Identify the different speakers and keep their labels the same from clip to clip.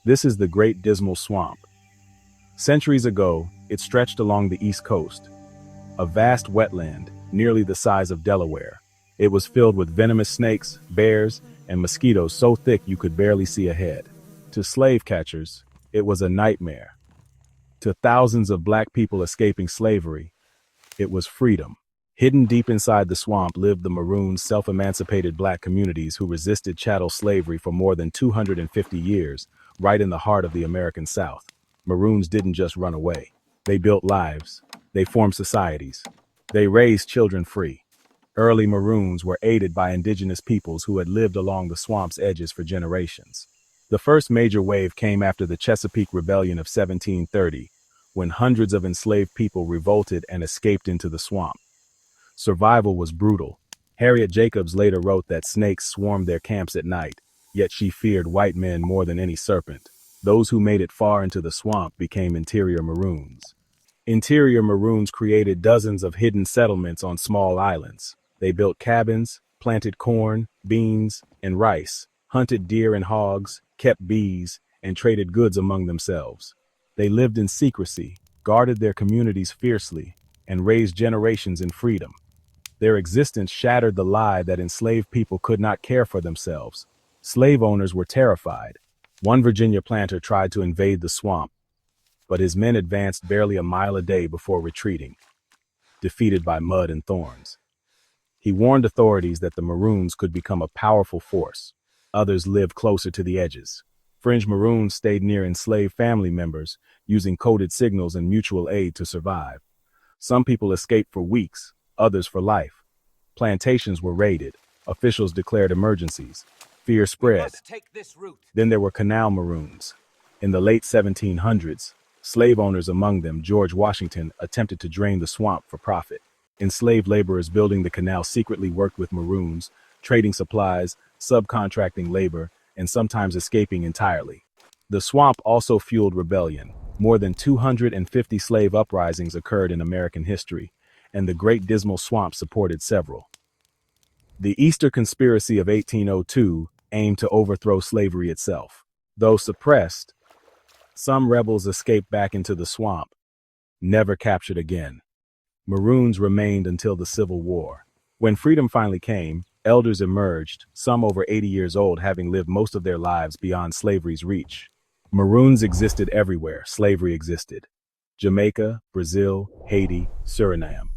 Speaker 1: This is the Great Dismal Swamp. Centuries ago, it stretched along the east coast, a vast wetland nearly the size of Delaware. It was filled with venomous snakes, bears, and mosquitoes so thick you could barely see ahead. To slave catchers, it was a nightmare. To thousands of black people escaping slavery, it was freedom. Hidden deep inside the swamp lived the Maroons, self-emancipated black communities who resisted chattel slavery for more than 250 years, right in the heart of the American South. Maroons didn't just run away. They built lives. They formed societies. They raised children free. Early Maroons were aided by indigenous peoples who had lived along the swamp's edges for generations. The first major wave came after the Chesapeake Rebellion of 1730, when hundreds of enslaved people revolted and escaped into the swamp. Survival was brutal. Harriet Jacobs later wrote that snakes swarmed their camps at night, yet she feared white men more than any serpent. Those who made it far into the swamp became interior Maroons. Interior Maroons created dozens of hidden settlements on small islands. They built cabins, planted corn, beans, and rice, hunted deer and hogs, kept bees, and traded goods among themselves. They lived in secrecy, guarded their communities fiercely, and raised generations in freedom. Their existence shattered the lie that enslaved people could not care for themselves. Slave owners were terrified. One Virginia planter tried to invade the swamp, but his men advanced barely a mile a day before retreating, defeated by mud and thorns. He warned authorities that the Maroons could become a powerful force. Others lived closer to the edges. Fringe Maroons stayed near enslaved family members, using coded signals and mutual aid to survive. Some people escaped for weeks, others for life. Plantations were raided. Officials declared emergencies. Fear spread. Then there were Canal Maroons. In the late 1700s, slave owners, among them George Washington, attempted to drain the swamp for profit. Enslaved laborers building the canal secretly worked with Maroons, trading supplies, subcontracting labor, and sometimes escaping entirely. The swamp also fueled rebellion. More than 250 slave uprisings occurred in American history, and the Great Dismal Swamp supported several. The Easter Conspiracy of 1802 aimed to overthrow slavery itself. Though suppressed, some rebels escaped back into the swamp, never captured again. Maroons remained until the Civil War. When freedom finally came, elders emerged, some over 80 years old, having lived most of their lives beyond slavery's reach. Maroons existed everywhere slavery existed. Jamaica, Brazil, Haiti, Suriname.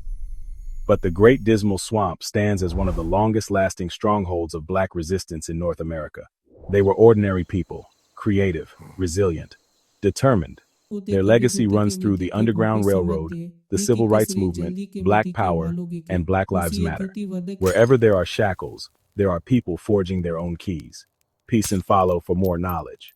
Speaker 1: But the Great Dismal Swamp stands as one of the longest-lasting strongholds of black resistance in North America. They were ordinary people, creative, resilient, determined. Their legacy runs through the Underground Railroad, the Civil Rights Movement, Black Power, and Black Lives Matter. Wherever there are shackles, there are people forging their own keys. Peace and follow for more knowledge.